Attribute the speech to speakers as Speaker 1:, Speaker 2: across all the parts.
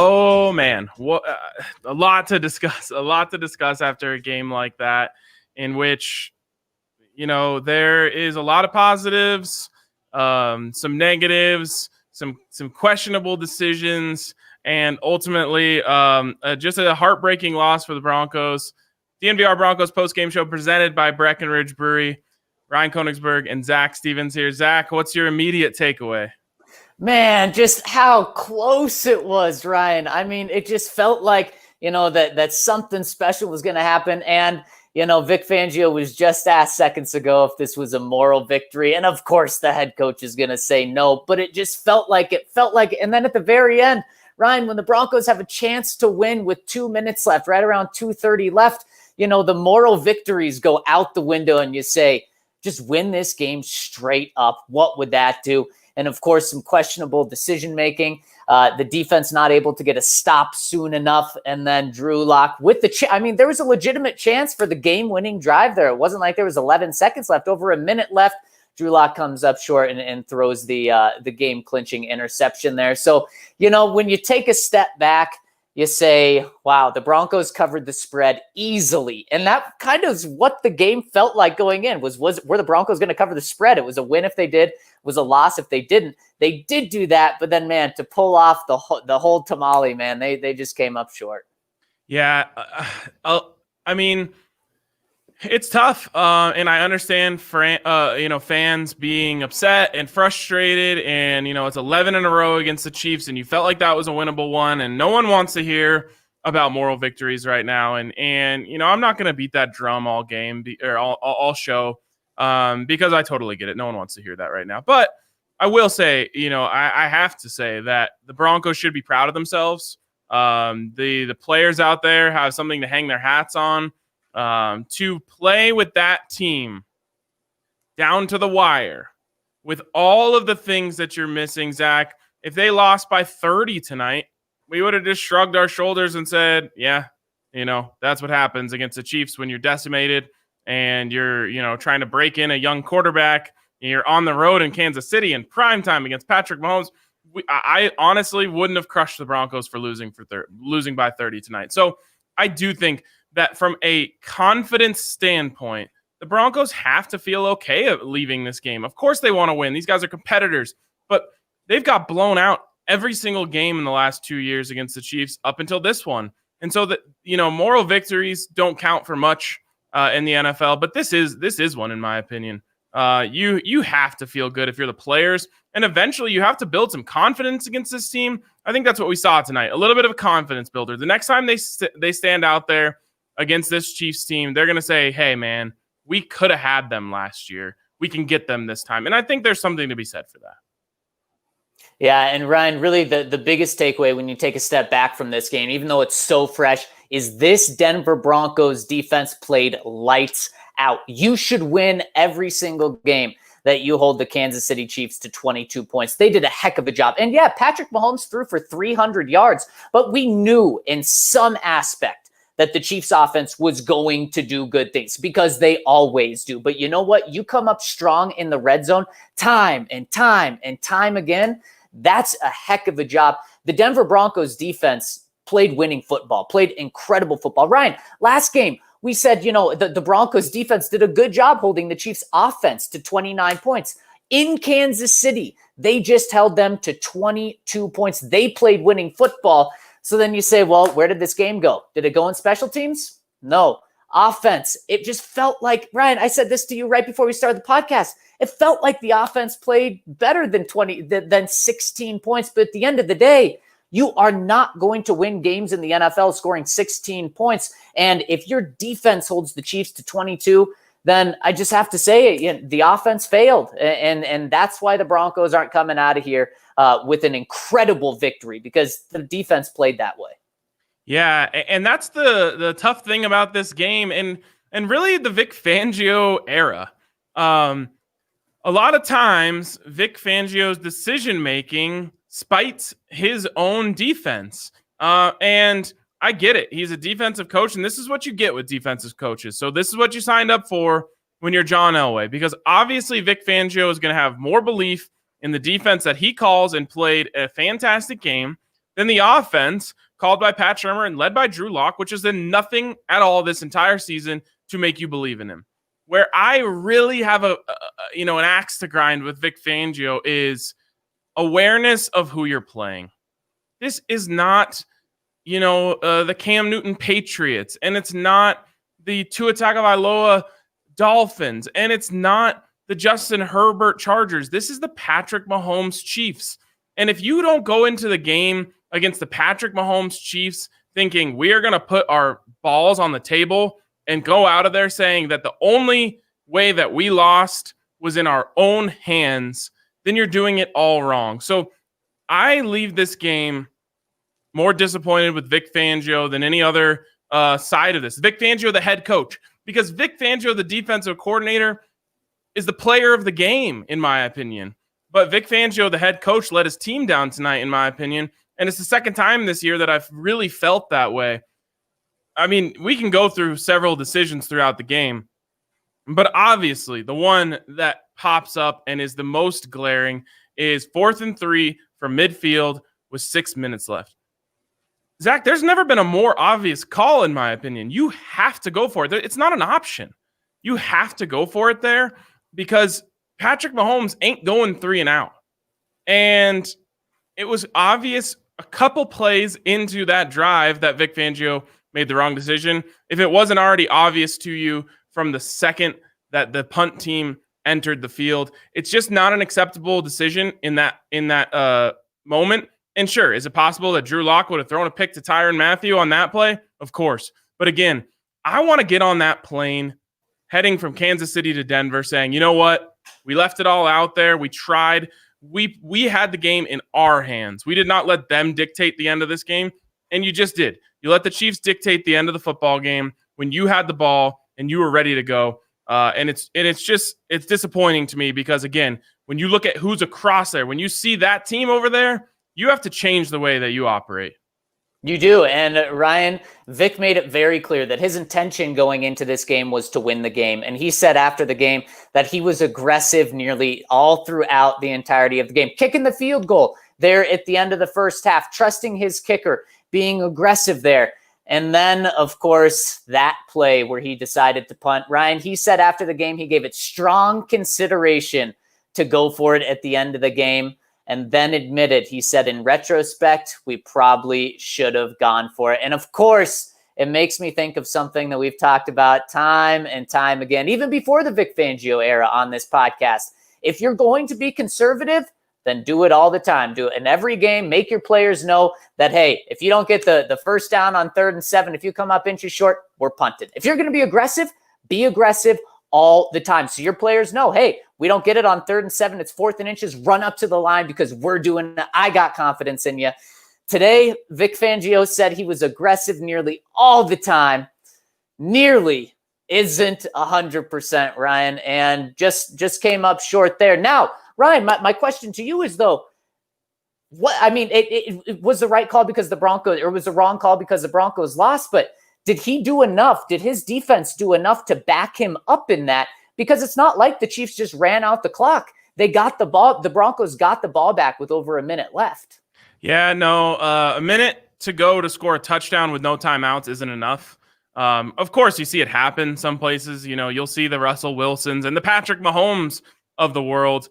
Speaker 1: Oh man, what a lot to discuss. A lot to discuss after a game like that, in which there is a lot of positives, some negatives, some questionable decisions, and ultimately just a heartbreaking loss for the Broncos. DNVR Broncos postgame show presented by Breckenridge Brewery. Ryan Koenigsberg and Zach Stevens here. Zach, what's your immediate takeaway?
Speaker 2: Man, just how close it was, Ryan. I mean, it just felt like, that something special was going to happen. And, Vic Fangio was just asked seconds ago if this was a moral victory. And of course, the head coach is going to say no, but it just felt like it. And then at the very end, Ryan, when the Broncos have a chance to win with 2 minutes left, right around 2:30 left, the moral victories go out the window and you say, just win this game straight up. What would that do? And of course, some questionable decision-making. The defense not able to get a stop soon enough. And then Drew Lock with the there was a legitimate chance for the game-winning drive there. It wasn't like there was 11 seconds left. Over a minute left. Drew Lock comes up short and throws the game-clinching interception there. So, when you take a step back, you say, wow, the Broncos covered the spread easily. And that kind of is what the game felt like going in. Were the Broncos going to cover the spread? It was a win if they did, was a loss if they didn't. They did do that, but then, man, to pull off the whole tamale, man, they just came up short.
Speaker 1: Yeah, it's tough, and I understand fans being upset and frustrated, and it's 11 in a row against the Chiefs, and you felt like that was a winnable one, and no one wants to hear about moral victories right now, and I'm not going to beat that drum all game or all show, because I totally get it. No one wants to hear that right now, but I will say, I have to say that the Broncos should be proud of themselves. The players out there have something to hang their hats on. To play with that team down to the wire with all of the things that you're missing, Zach. If they lost by 30 tonight, we would have just shrugged our shoulders and said, yeah, that's what happens against the Chiefs when you're decimated and you're, trying to break in a young quarterback. You're on the road in Kansas City in primetime against Patrick Mahomes. I honestly wouldn't have crushed the Broncos for losing by 30 tonight. So I do think that from a confidence standpoint, the Broncos have to feel okay at leaving this game. Of course they want to win. These guys are competitors, but they've got blown out every single game in the last 2 years against the Chiefs up until this one. And so that, moral victories don't count for much in the NFL, but this is one, in my opinion. You have to feel good if you're the players, and eventually you have to build some confidence against this team. I think that's what we saw tonight, a little bit of a confidence builder. The next time they stand out there against this Chiefs team, they're going to say, hey, man, we could have had them last year. We can get them this time. And I think there's something to be said for that.
Speaker 2: Yeah, and Ryan, really the biggest takeaway when you take a step back from this game, even though it's so fresh, is this Denver Broncos defense played lights out. You should win every single game that you hold the Kansas City Chiefs to 22 points. They did a heck of a job. And yeah, Patrick Mahomes threw for 300 yards, but we knew in some aspect that the Chiefs offense was going to do good things because they always do. But you know what? You come up strong in the red zone time and time and time again. That's a heck of a job. The Denver Broncos defense played winning football, played incredible football. Ryan, last game, we said, the Broncos defense did a good job holding the Chiefs offense to 29 points. In Kansas City, they just held them to 22 points. They played winning football. So then you say, well, where did this game go? Did it go in special teams? No. Offense. It just felt like, Ryan, I said this to you right before we started the podcast. It felt like the offense played better than 16 points. But at the end of the day, you are not going to win games in the NFL scoring 16 points. And if your defense holds the Chiefs to 22, then I just have to say the offense failed. And that's why the Broncos aren't coming out of here with an incredible victory, because the defense played that way.
Speaker 1: Yeah, and that's the tough thing about this game and really the Vic Fangio era. A lot of times, Vic Fangio's decision-making spites his own defense. And I get it. He's a defensive coach, and this is what you get with defensive coaches. So this is what you signed up for when you're John Elway, because obviously Vic Fangio is going to have more belief in the defense that he calls and played a fantastic game than the offense called by Pat Shurmur and led by Drew Lock, which has done nothing at all this entire season to make you believe in him. Where I really have an axe to grind with Vic Fangio is awareness of who you're playing. This is not, the Cam Newton Patriots, and it's not the Tua Tagovailoa Dolphins, and it's not the Justin Herbert Chargers. This is the Patrick Mahomes Chiefs. And if you don't go into the game against the Patrick Mahomes Chiefs thinking we are going to put our balls on the table and go out of there saying that the only way that we lost was in our own hands, then you're doing it all wrong. So I leave this game more disappointed with Vic Fangio than any other side of this. Vic Fangio, the head coach, because Vic Fangio, the defensive coordinator, is the player of the game, in my opinion. But Vic Fangio, the head coach, let his team down tonight, in my opinion. And it's the second time this year that I've really felt that way. I mean, we can go through several decisions throughout the game, but obviously the one that pops up and is the most glaring is 4th and 3 from midfield with 6 minutes left. Zach, there's never been a more obvious call, in my opinion. You have to go for it. It's not an option. You have to go for it there because Patrick Mahomes ain't going 3 and out. And it was obvious a couple plays into that drive that Vic Fangio made the wrong decision. If it wasn't already obvious to you from the second that the punt team entered the field, it's just not an acceptable decision in that moment. And sure, is it possible that Drew Lock would have thrown a pick to Tyrann Mathieu on that play? Of course. But again, I want to get on that plane heading from Kansas City to Denver saying, you know what? We left it all out there. We tried. We had the game in our hands. We did not let them dictate the end of this game. And you just did. You let the Chiefs dictate the end of the football game when you had the ball and you were ready to go. And it's disappointing to me because, again, when you look at who's across there, when you see that team over there, you have to change the way that you operate.
Speaker 2: You do. And Ryan, Vic made it very clear that his intention going into this game was to win the game. And he said after the game that he was aggressive nearly all throughout the entirety of the game, kicking the field goal there at the end of the first half, trusting his kicker, being aggressive there. And then, of course, that play where he decided to punt. Ryan, he said after the game, he gave it strong consideration to go for it at the end of the game. And then admitted, he said, in retrospect, we probably should have gone for it. And of course, it makes me think of something that we've talked about time and time again, even before the Vic Fangio era on this podcast. If you're going to be conservative, then do it all the time. Do it in every game. Make your players know that, hey, if you don't get the first down on 3rd and 7, if you come up inches short, we're punted. If you're going to be aggressive all the time. So your players know, hey, we don't get it on 3rd and 7. It's 4th and inches. Run up to the line because we're doing it. I got confidence in you. Today, Vic Fangio said he was aggressive nearly all the time. Nearly isn't 100%, Ryan, and just came up short there. Now, Ryan, my question to you is, though, it was the right call because the Broncos, or it was the wrong call because the Broncos lost, but did he do enough? Did his defense do enough to back him up in that? Because it's not like the Chiefs just ran out the clock. They got the ball. The Broncos got the ball back with over a minute left.
Speaker 1: Yeah, no, a minute to go to score a touchdown with no timeouts isn't enough. Of course, you see it happen some places. You'll see the Russell Wilsons and the Patrick Mahomes of the world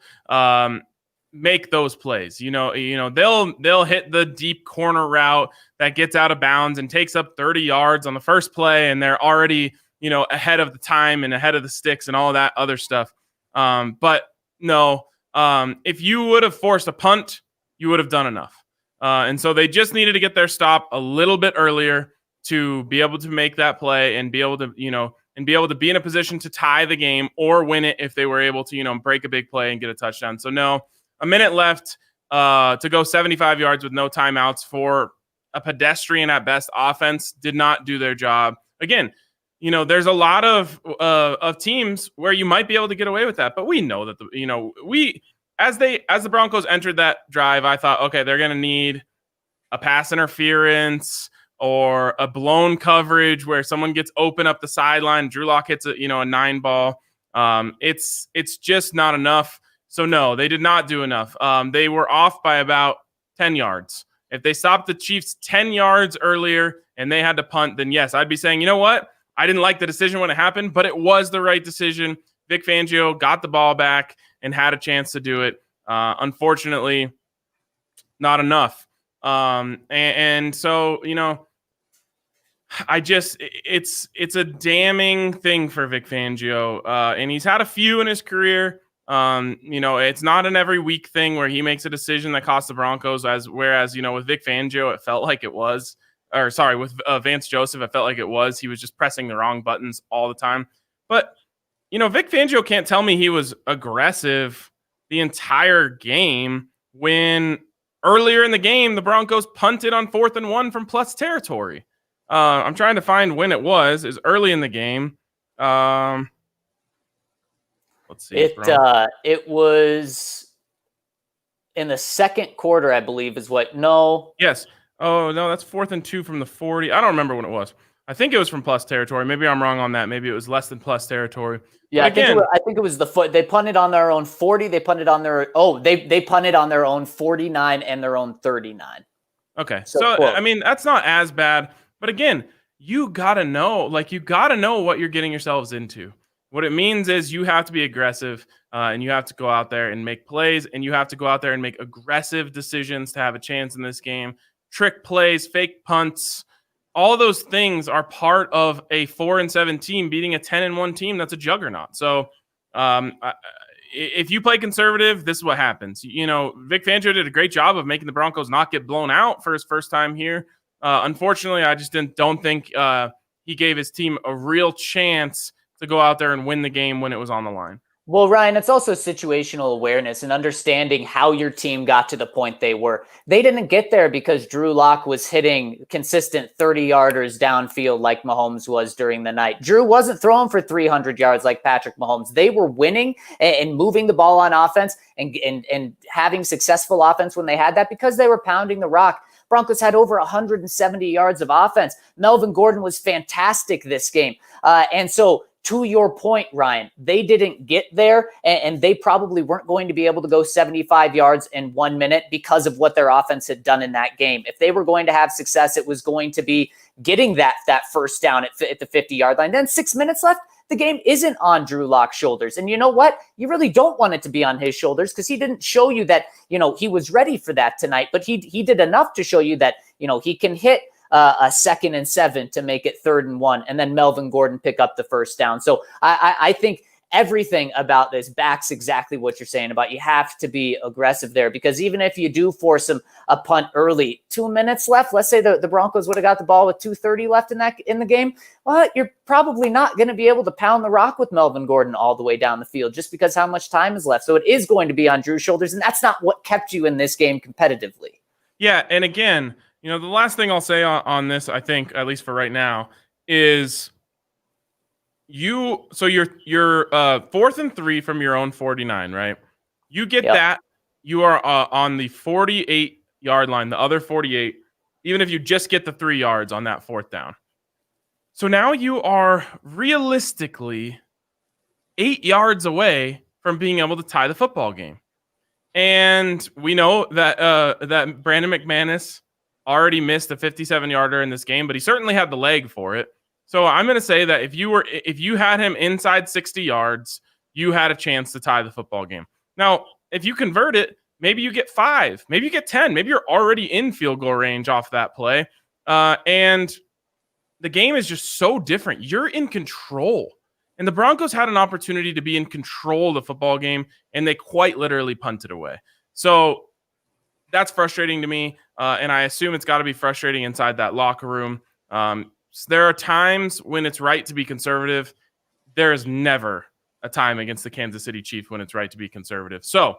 Speaker 1: make those plays. They'll hit the deep corner route that gets out of bounds and takes up 30 yards on the first play, and they're already ahead of the time and ahead of the sticks and all that other stuff. But no, if you would have forced a punt, you would have done enough. And so they just needed to get their stop a little bit earlier to be able to make that play and be able to be in a position to tie the game or win it if they were able to break a big play and get a touchdown. So no, a minute left to go 75 yards with no timeouts for a pedestrian at best offense did not do their job. Again, there's a lot of teams where you might be able to get away with that, but we know that as the Broncos entered that drive, I thought, okay, they're going to need a pass interference or a blown coverage where someone gets open up the sideline. Drew Lock hits a 9 ball. It's just not enough. So no, they did not do enough. They were off by about 10 yards. If they stopped the Chiefs 10 yards earlier and they had to punt, then yes, I'd be saying, you know what? I didn't like the decision when it happened, but it was the right decision. Vic Fangio got the ball back and had a chance to do it. Unfortunately, not enough. And so, it's a damning thing for Vic Fangio. And he's had a few in his career. It's not an every week thing where he makes a decision that costs the Broncos, whereas, with Vic Fangio, it felt like it was. With Vance Joseph, I felt like it was. He was just pressing the wrong buttons all the time. But, Vic Fangio can't tell me he was aggressive the entire game when earlier in the game, the Broncos punted on 4th and 1 from plus territory. I'm trying to find when it was. It was early in the game. Let's see.
Speaker 2: It was in the second quarter, I believe, is what. No.
Speaker 1: Yes. Oh, no, that's 4th and 2 from the 40. I don't remember when it was. I think it was from plus territory. Maybe I'm wrong on that. Maybe it was less than plus territory.
Speaker 2: Yeah, I think it was the foot. They punted on their own 40. They punted on their they punted on their own 49 and their own 39.
Speaker 1: Okay. So I mean, that's not as bad. But again, you gotta know what you're getting yourselves into. What it means is you have to be aggressive, and you have to go out there and make plays, and you have to go out there and make aggressive decisions to have a chance in this game. Trick plays, fake punts, all those things are part of a 4-7 team beating a 10-1 team that's a juggernaut. So if you play conservative, this is what happens. Vic Fangio did a great job of making the Broncos not get blown out for his first time here. Unfortunately, I just don't think he gave his team a real chance to go out there and win the game when it was on the line.
Speaker 2: Well, Ryan, it's also situational awareness and understanding how your team got to the point they were. They didn't get there because Drew Lock was hitting consistent 30-yarders downfield like Mahomes was during the night. Drew wasn't throwing for 300 yards like Patrick Mahomes. They were winning and moving the ball on offense and having successful offense when they had that because they were pounding the rock. Broncos had over 170 yards of offense. Melvin Gordon was fantastic this game. And so, to your point, Ryan, they didn't get there, and they probably weren't going to be able to go 75 yards in 1 minute because of what their offense had done in that game. If they were going to have success, it was going to be getting that first down at the 50-yard line. Then 6 minutes left. The game isn't on Drew Lock's shoulders. And you know what? You really don't want it to be on his shoulders because he didn't show you that, he was ready for that tonight. But he did enough to show you that, he can hit a 2nd and 7 to make it 3rd and 1, and then Melvin Gordon pick up the first down. So I think everything about this backs exactly what you're saying about you have to be aggressive there, because even if you do force a punt early, 2 minutes left, let's say the Broncos would have got the ball with 2:30 left in the game, well, you're probably not going to be able to pound the rock with Melvin Gordon all the way down the field just because how much time is left. So it is going to be on Drew's shoulders, and that's not what kept you in this game competitively.
Speaker 1: Yeah, and again, the last thing I'll say on this, I think, at least for right now, is you're 4th and 3 from your own 49, right? You get that. You are on the 48-yard line, the other 48, even if you just get the 3 yards on that 4th down. So now you are realistically 8 yards away from being able to tie the football game. And we know that Brandon McManus already missed a 57-yarder in this game, but he certainly had the leg for it. So I'm going to say that if you had him inside 60 yards, you had a chance to tie the football game. Now, if you convert it, maybe you get 5, maybe you get 10, maybe you're already in field goal range off that play. And the game is just so different. You're in control. And the Broncos had an opportunity to be in control of the football game, and they quite literally punted away. So that's frustrating to me, and I assume it's got to be frustrating inside that locker room. There are times when it's right to be conservative. There is never a time against the Kansas City Chiefs when it's right to be conservative. So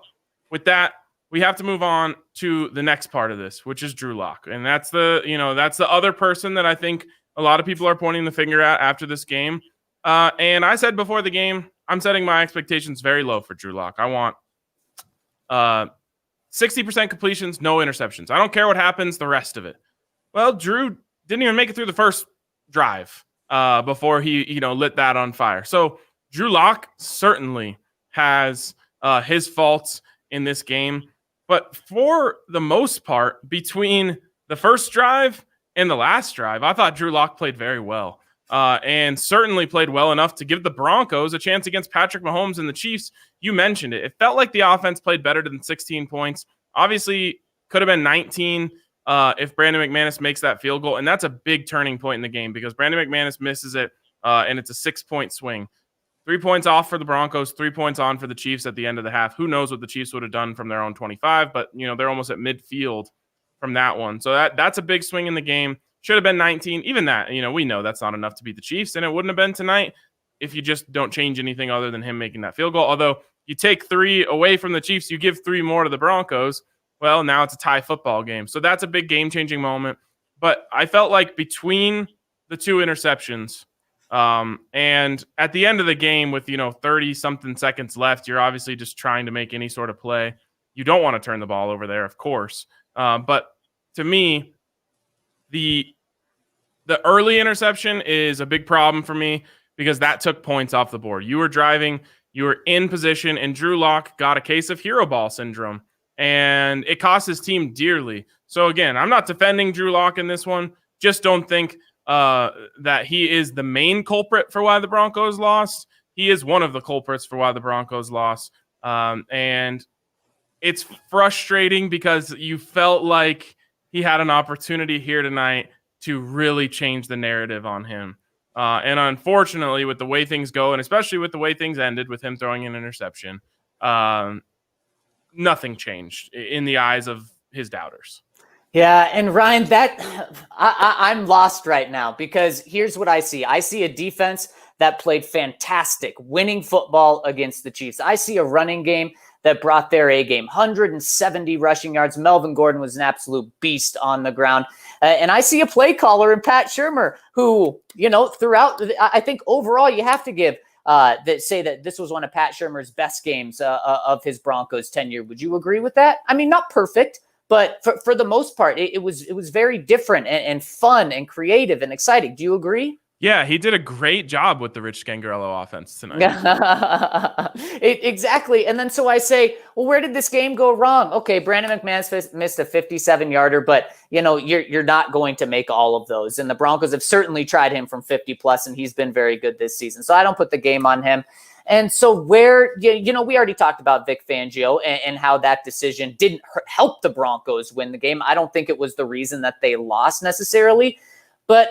Speaker 1: with that, we have to move on to the next part of this, which is Drew Lock. And that's the other person that I think a lot of people are pointing the finger at after this game. And I said before the game, I'm setting my expectations very low for Drew Lock. I want 60% completions, no interceptions. I don't care what happens the rest of it. Well, Drew didn't even make it through the first drive before he lit that on fire. So Drew Lock certainly has his faults in this game. But for the most part, between the first drive and the last drive, I thought Drew Lock played very well. And certainly played well enough to give the Broncos a chance against Patrick Mahomes and the Chiefs. You mentioned it. It felt like the offense played better than 16 points. Obviously, could have been 19 if Brandon McManus makes that field goal. And that's a big turning point in the game because Brandon McManus misses it, and it's a 6-point swing. 3 points off for the Broncos, 3 points on for the Chiefs at the end of the half. Who knows what the Chiefs would have done from their own 25, but they're almost at midfield from that one. So that's a big swing in the game. Should have been 19. Even that, we know that's not enough to beat the Chiefs, and it wouldn't have been tonight if you just don't change anything other than him making that field goal. Although you take 3 away from the Chiefs, you give 3 more to the Broncos. Well, now it's a tie football game. So that's a big game-changing moment. But I felt like between the 2 interceptions, and at the end of the game with 30-something seconds left, you're obviously just trying to make any sort of play. You don't want to turn the ball over there, of course. But to me, the early interception is a big problem for me because that took points off the board. You were driving, you were in position, and Drew Lock got a case of hero ball syndrome, and it cost his team dearly. So again, I'm not defending Drew Lock in this one. Just don't think that he is the main culprit for why the Broncos lost. He is one of the culprits for why the Broncos lost. And it's frustrating because you felt like he had an opportunity here tonight to really change the narrative on him. And unfortunately, with the way things go, and especially with the way things ended with him throwing an interception, nothing changed in the eyes of his doubters.
Speaker 2: Yeah, and Ryan, I'm lost right now because here's what I see. I see a defense that played fantastic, winning football against the Chiefs. I see a running game that brought their A game, 170 rushing yards. Melvin Gordon was an absolute beast on the ground. And I see a play caller in Pat Shurmur who, throughout, I think overall you have to give say that this was one of Pat Shurmur's best games of his Broncos tenure. Would you agree with that? I mean, not perfect, but for the most part, it was very different and fun and creative and exciting. Do you agree?
Speaker 1: Yeah, he did a great job with the Rich Scangarello offense tonight.
Speaker 2: Exactly. And then so I say, well, where did this game go wrong? Okay, Brandon McManus missed a 57-yarder, but you're not going to make all of those. And the Broncos have certainly tried him from 50 plus, and he's been very good this season. So I don't put the game on him. And so we already talked about Vic Fangio and how that decision didn't help the Broncos win the game. I don't think it was the reason that they lost necessarily, but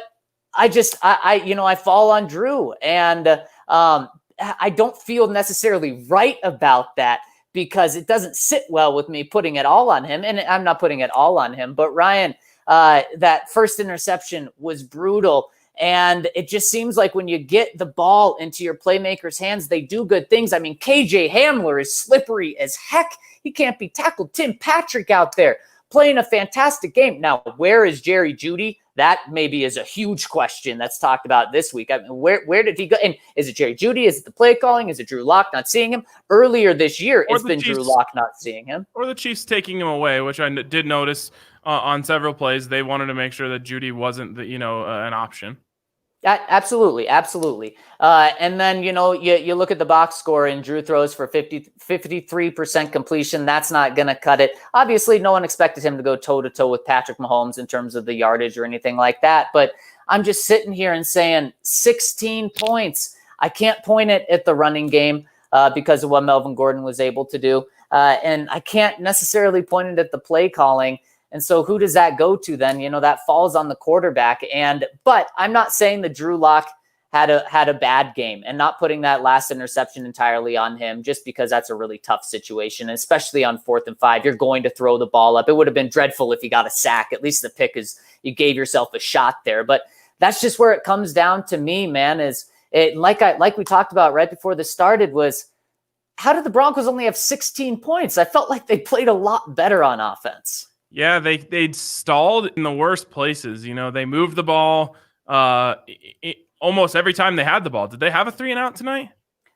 Speaker 2: I fall on Drew, and I don't feel necessarily right about that because it doesn't sit well with me putting it all on him. And I'm not putting it all on him, but Ryan, that first interception was brutal. And it just seems like when you get the ball into your playmakers' hands, they do good things. I mean, KJ Hamler is slippery as heck. He can't be tackled. Tim Patrick out there playing a fantastic game. Now, where is Jerry Jeudy? That maybe is a huge question that's talked about this week. I mean, where did he go? And is it Jerry Jeudy? Is it the play calling? Is it Drew Lock not seeing him? Earlier this year, it's been Drew Lock not seeing him.
Speaker 1: Or the Chiefs taking him away, which I did notice on several plays. They wanted to make sure that Jeudy wasn't an option.
Speaker 2: Absolutely. And then, you look at the box score and Drew throws for 53% completion. That's not going to cut it. Obviously, no one expected him to go toe-to-toe with Patrick Mahomes in terms of the yardage or anything like that. But I'm just sitting here and saying 16 points. I can't point it at the running game because of what Melvin Gordon was able to do. And I can't necessarily point it at the play calling. And so who does that go to then? That falls on the quarterback. But I'm not saying that Drew Lock had a bad game, and not putting that last interception entirely on him just because that's a really tough situation, especially on 4th and 5. You're going to throw the ball up. It would have been dreadful if you got a sack. At least the pick is you gave yourself a shot there. But that's just where it comes down to me, man, is it like we talked about right before this started was how did the Broncos only have 16 points? I felt like they played a lot better on offense.
Speaker 1: Yeah, they stalled in the worst places. They moved the ball almost every time they had the ball. Did they have a 3-and-out tonight?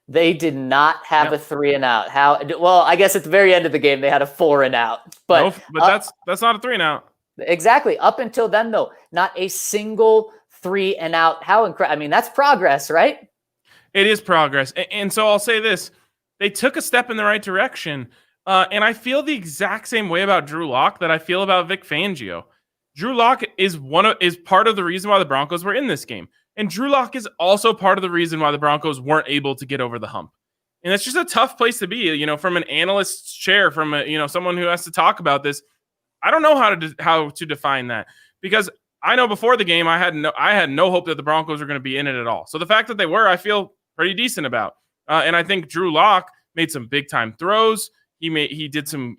Speaker 2: They did not have a 3-and-out. Well, I guess at the very end of the game they had a 4-and-out. But
Speaker 1: that's not a 3-and-out.
Speaker 2: Exactly. Up until then, though, not a single 3-and-out. How incredible! I mean, that's progress, right?
Speaker 1: It is progress, and so I'll say this: they took a step in the right direction. And I feel the exact same way about Drew Lock that I feel about Vic Fangio. Drew Lock is part of the reason why the Broncos were in this game. And Drew Lock is also part of the reason why the Broncos weren't able to get over the hump. And it's just a tough place to be, from an analyst's chair, from someone who has to talk about this. I don't know how to define that, because I know before the game I had no hope that the Broncos were going to be in it at all. So the fact that they were, I feel pretty decent about. And I think Drew Lock made some big time throws. He did some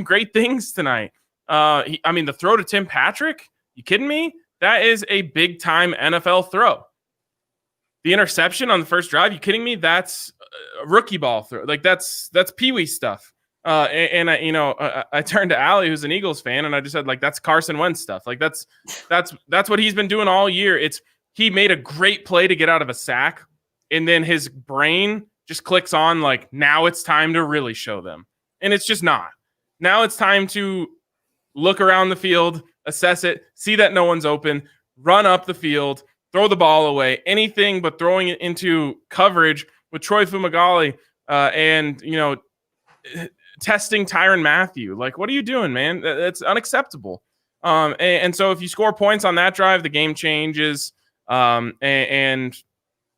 Speaker 1: great things tonight. The throw to Tim Patrick, you kidding me? That is a big time NFL throw. The interception on the first drive, you kidding me? That's a rookie ball throw. Like that's Pee-wee stuff. I turned to Allie, who's an Eagles fan, and I just said, like, that's Carson Wentz stuff. Like that's what he's been doing all year. He made a great play to get out of a sack, and then his brain just clicks on, like, now it's time to really show them. And it's just not. Now it's time to look around the field, assess it, see that no one's open, run up the field, throw the ball away, anything but throwing it into coverage with Troy Fumagalli and testing Tyrann Mathieu. Like, what are you doing, man? That's unacceptable. And so if you score points on that drive, the game changes. And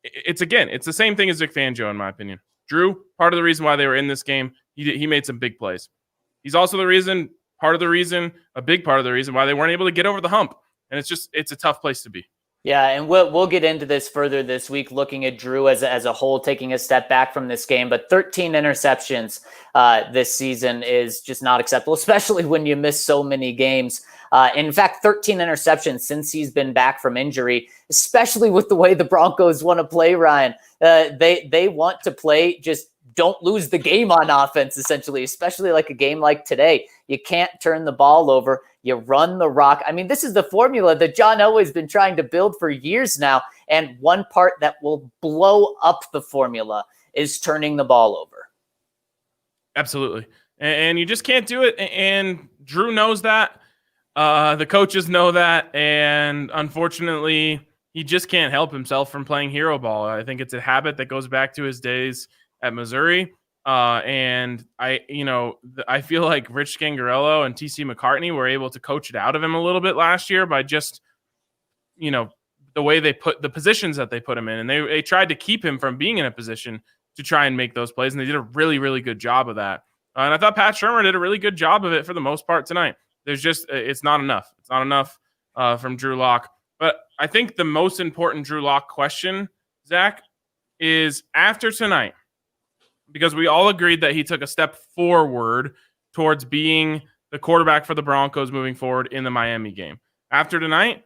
Speaker 1: it's the same thing as Vic Fangio, in my opinion. Drew, part of the reason why they were in this game, he made some big plays. He's also a big part of the reason why they weren't able to get over the hump. And it's a tough place to be.
Speaker 2: Yeah, and we'll get into this further this week, looking at Drew as a whole, taking a step back from this game. But 13 interceptions this season is just not acceptable, especially when you miss so many games. In fact, 13 interceptions since he's been back from injury, especially with the way the Broncos want to play, Ryan. They want to play, just don't lose the game on offense, essentially, especially like a game like today. You can't turn the ball over. You run the rock. I mean, this is the formula that John Elway's been trying to build for years now. And one part that will blow up the formula is turning the ball over.
Speaker 1: Absolutely. And you just can't do it. And Drew knows that. The coaches know that. And unfortunately, he just can't help himself from playing hero ball. I think it's a habit that goes back to his days at Missouri. And I feel like Rich Scangarello and TC McCartney were able to coach it out of him a little bit last year by just, the way they put the positions that they put him in. And they tried to keep him from being in a position to try and make those plays. And they did a really, really good job of that. And I thought Pat Shurmur did a really good job of it for the most part tonight. It's not enough. It's not enough from Drew Lock. But I think the most important Drew Lock question, Zach, is after tonight, because we all agreed that he took a step forward towards being the quarterback for the Broncos moving forward in the Miami game. After tonight,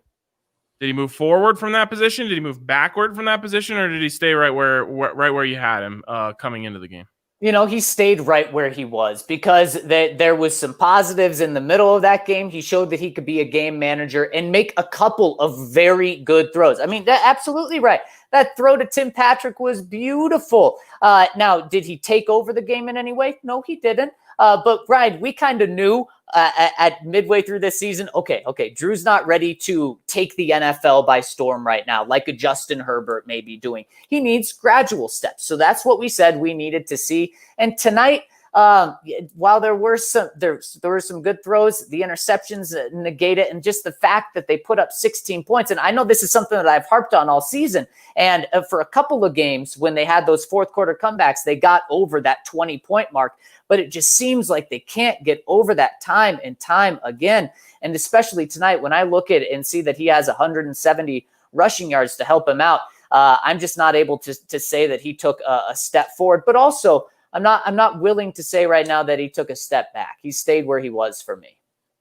Speaker 1: did he move forward from that position? Did he move backward from that position? Or did he stay right where you had him coming into the game?
Speaker 2: He stayed right where he was because there was some positives in the middle of that game. He showed that he could be a game manager and make a couple of very good throws. I mean, absolutely right. That throw to Tim Patrick was beautiful. Now, did he take over the game in any way? No, he didn't. But Ryan, we kind of knew at midway through this season, okay, Drew's not ready to take the NFL by storm right now, like a Justin Herbert may be doing. He needs gradual steps. So that's what we said we needed to see. And tonight, while there were some good throws, the interceptions negate it, and just the fact that they put up 16 points. And I know this is something that I've harped on all season. And for a couple of games, when they had those fourth quarter comebacks, they got over that 20-point mark. But it just seems like they can't get over that time and time again. And especially tonight, when I look at it and see that he has 170 rushing yards to help him out, I'm just not able to say that he took a step forward. But also, I'm not willing to say right now that he took a step back. He stayed where he was for me.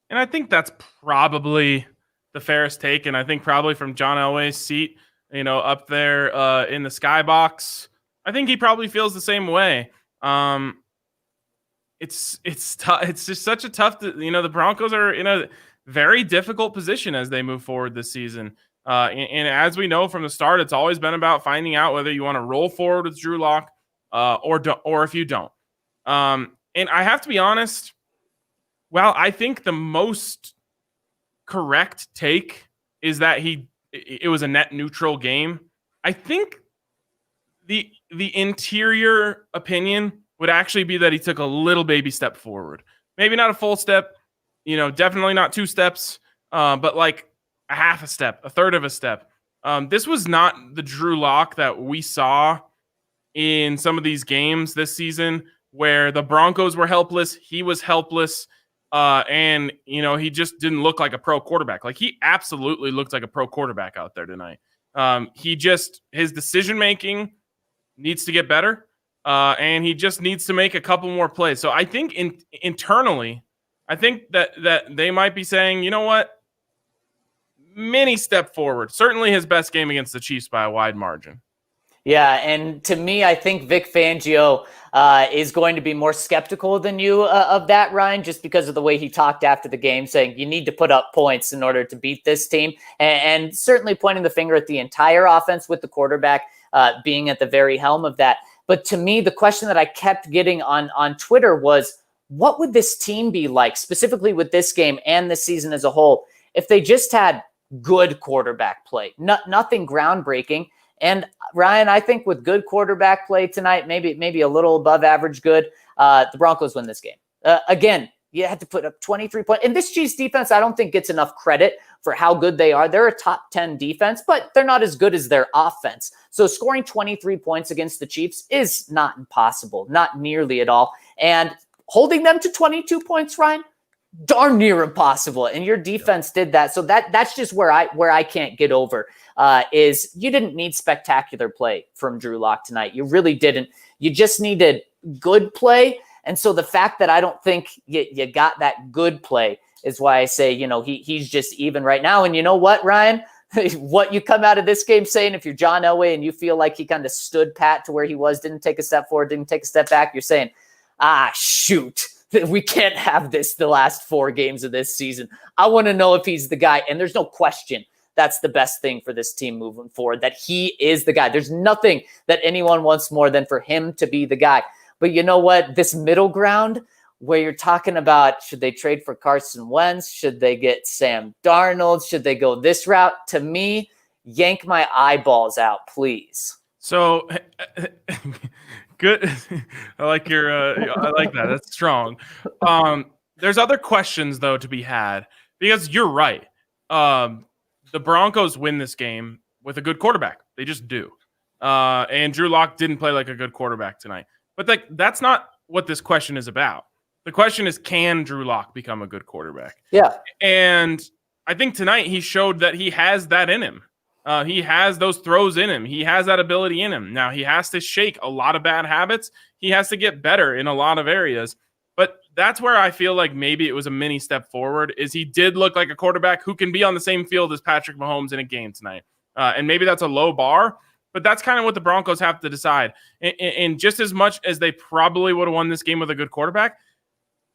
Speaker 1: And I think that's probably the fairest take. And I think probably from John Elway's seat, up there in the skybox, I think he probably feels the same way. It's tough. It's just such a tough, the Broncos are in a very difficult position as they move forward this season. And as we know from the start, it's always been about finding out whether you want to roll forward with Drew Lock or if you don't. And I have to be honest, while I think the most correct take is that it was a net neutral game, I think the interior opinion would actually be that he took a little baby step forward. Maybe not a full step, definitely not 2 steps, but like a half a step, a third of a step. This was not the Drew Lock that we saw in some of these games this season where the Broncos were helpless. He was helpless. And he just didn't look like a pro quarterback. Like, he absolutely looked like a pro quarterback out there tonight. His decision-making needs to get better. And he just needs to make a couple more plays. So I think internally, I think that they might be saying, you know what? Mini step forward. Certainly his best game against the Chiefs by a wide margin.
Speaker 2: Yeah, and to me, I think Vic Fangio is going to be more skeptical than you of that, Ryan, just because of the way he talked after the game, saying you need to put up points in order to beat this team, and certainly pointing the finger at the entire offense with the quarterback being at the very helm of that. But to me, the question that I kept getting on Twitter was, what would this team be like, specifically with this game and this season as a whole, if they just had good quarterback play, nothing groundbreaking? And Ryan, I think with good quarterback play tonight, maybe a little above average good, the Broncos win this game. Again, you had to put up 23 points. And this Chiefs defense, I don't think gets enough credit for how good they are. They're a top 10 defense, but they're not as good as their offense. So scoring 23 points against the Chiefs is not impossible, not nearly at all. And holding them to 22 points, Ryan, darn near impossible. And your defense did that. So that's just where I can't get over is you didn't need spectacular play from Drew Lock tonight. You really didn't. You just needed good play. And so the fact that I don't think you got that good play is why I say, he's just even right now. And you know what, Ryan? What you come out of this game saying, if you're John Elway and you feel like he kind of stood pat to where he was, didn't take a step forward, didn't take a step back, you're saying, shoot. We can't have this the last 4 games of this season. I want to know if he's the guy. And there's no question that's the best thing for this team moving forward, that he is the guy. There's nothing that anyone wants more than for him to be the guy. But you know what? This middle ground where you're talking about, should they trade for Carson Wentz? Should they get Sam Darnold? Should they go this route? To me, yank my eyeballs out, please.
Speaker 1: So good. I like that. That's strong. There's other questions though to be had, because you're right. The Broncos win this game with a good quarterback. They just do. And Drew Lock didn't play like a good quarterback tonight. But that's not what this question is about. The question is, can Drew Lock become a good quarterback?
Speaker 2: Yeah.
Speaker 1: And I think tonight he showed that he has that in him. He has those throws in him. He has that ability in him. Now, he has to shake a lot of bad habits. He has to get better in a lot of areas. But that's where I feel like maybe it was a mini step forward, is he did look like a quarterback who can be on the same field as Patrick Mahomes in a game tonight. And maybe that's a low bar, but that's kind of what the Broncos have to decide. And just as much as they probably would have won this game with a good quarterback,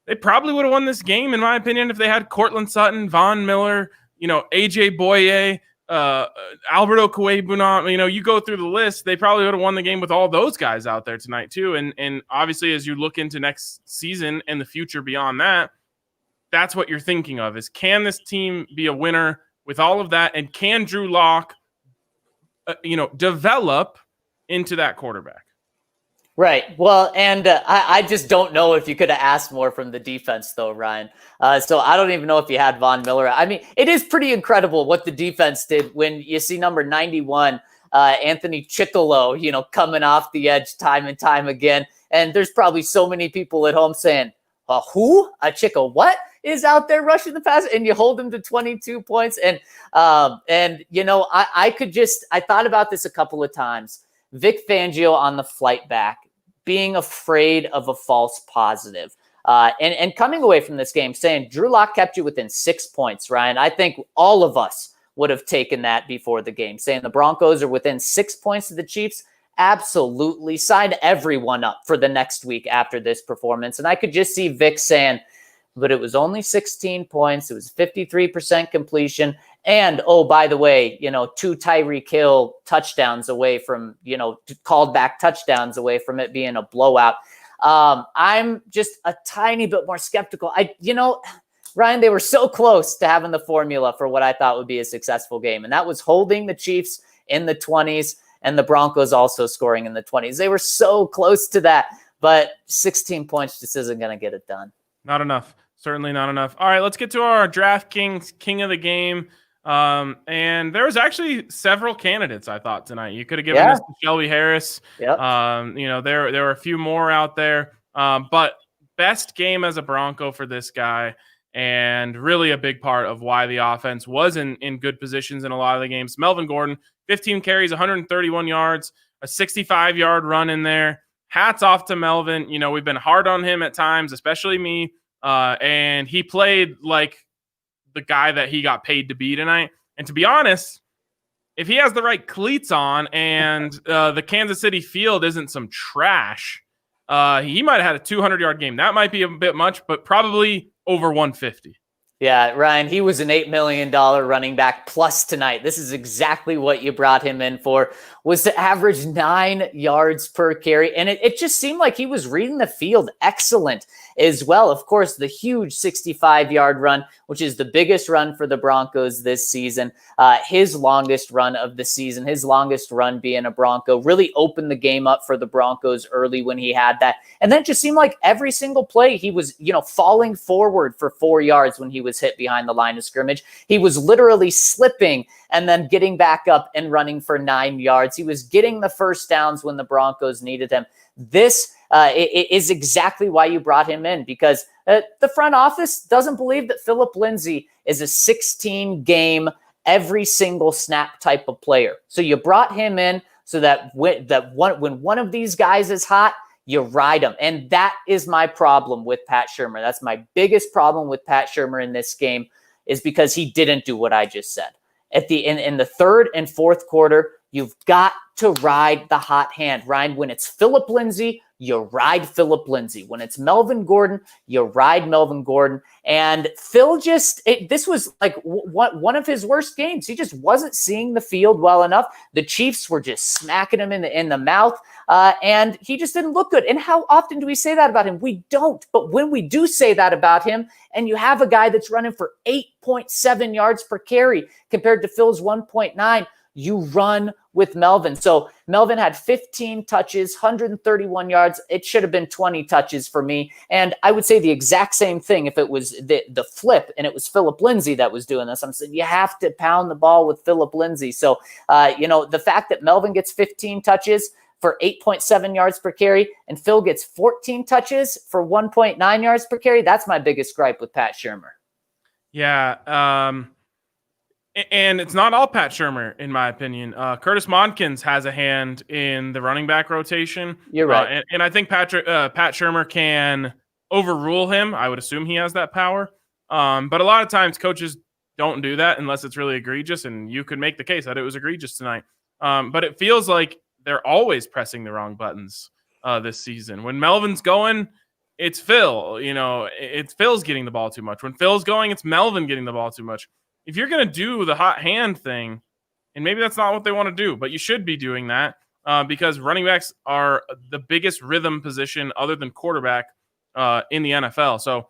Speaker 1: they probably would have won this game, in my opinion, if they had Cortland Sutton, Von Miller, AJ Boye, Alberto Cuevuna. You go through the list, they probably would have won the game with all those guys out there tonight too. And obviously, as you look into next season and the future beyond that, that's what you're thinking of, is, can this team be a winner with all of that? And can Drew Lock, develop into that quarterback?
Speaker 2: Right. Well, and I just don't know if you could have asked more from the defense, though, Ryan. So I don't even know if you had Von Miller. I mean, it is pretty incredible what the defense did when you see number 91, Anthony Chickalo, coming off the edge time and time again. And there's probably so many people at home saying, who? A Chicka what is out there rushing the pass? And you hold him to 22 points. And I thought about this a couple of times. Vic Fangio on the flight back, being afraid of a false positive, and coming away from this game saying Drew Lock kept you within 6 points, Ryan. I think all of us would have taken that before the game, saying the Broncos are within 6 points of the Chiefs. Absolutely. Sign everyone up for the next week after this performance. And I could just see Vic saying, but it was only 16 points. It was 53% completion. And, oh, by the way, 2 Tyreek Hill touchdowns away from, called back touchdowns away from it being a blowout. I'm just a tiny bit more skeptical. Ryan, they were so close to having the formula for what I thought would be a successful game. And that was holding the Chiefs in the 20s and the Broncos also scoring in the 20s. They were so close to that. but 16 points just isn't going to get it done.
Speaker 1: Not enough. Certainly not enough. All right, let's get to our DraftKings King of the Game. And there was actually several candidates, I thought, tonight. You could have given this to Shelby Harris.
Speaker 2: Yep.
Speaker 1: There were a few more out there. But best game as a Bronco for this guy, and really a big part of why the offense was in good positions in a lot of the games. Melvin Gordon, 15 carries, 131 yards, a 65-yard run in there. Hats off to Melvin. We've been hard on him at times, especially me. And he played like the guy that he got paid to be tonight. And to be honest, if he has the right cleats on and the Kansas City field isn't some trash, he might have had a 200-yard game. That might be a bit much, but probably over 150.
Speaker 2: Yeah, Ryan, he was an $8 million running back plus tonight. This is exactly what you brought him in for, was to average 9 yards per carry. And it just seemed like he was reading the field excellent as well. Of course, the huge 65-yard run, which is the biggest run for the Broncos this season, his longest run of the season, his longest run being a Bronco, really opened the game up for the Broncos early when he had that. And then it just seemed like every single play he was, falling forward for 4 yards when he was hit behind the line of scrimmage. He was literally slipping and then getting back up and running for 9 yards. He was getting the first downs when the Broncos needed him. This is exactly why you brought him in, because the front office doesn't believe that Phillip Lindsay is a 16-game, every single snap type of player. So you brought him in so that when one of these guys is hot, you ride him. And that is my problem with Pat Shurmur. That's my biggest problem with Pat Shurmur in this game, is because he didn't do what I just said. In the third and fourth quarter, you've got to ride the hot hand. Ryan, when it's Phillip Lindsay, you ride Phillip Lindsay. When it's Melvin Gordon, you ride Melvin Gordon. And Phil this was like one of his worst games. He just wasn't seeing the field well enough. The Chiefs were just smacking him in the mouth, and he just didn't look good. And how often do we say that about him? We don't. But when we do say that about him, and you have a guy that's running for 8.7 yards per carry compared to Phil's 1.9, you run with Melvin. So Melvin had 15 touches, 131 yards. It should have been 20 touches for me. And I would say the exact same thing if it was the flip and it was Phillip Lindsay that was doing this. I'm saying you have to pound the ball with Phillip Lindsay. So, the fact that Melvin gets 15 touches for 8.7 yards per carry and Phil gets 14 touches for 1.9 yards per carry, that's my biggest gripe with Pat Shurmur.
Speaker 1: Yeah. And it's not all Pat Shurmur, in my opinion. Curtis Montkins has a hand in the running back rotation.
Speaker 2: You're right.
Speaker 1: And I think Pat Shurmur can overrule him. I would assume he has that power. But a lot of times coaches don't do that unless it's really egregious, and you could make the case that it was egregious tonight. But it feels like they're always pressing the wrong buttons this season. When Melvin's going, it's Phil. It's Phil's getting the ball too much. When Phil's going, it's Melvin getting the ball too much. If you're going to do the hot hand thing, and maybe that's not what they want to do, but you should be doing that because running backs are the biggest rhythm position other than quarterback in the NFL. So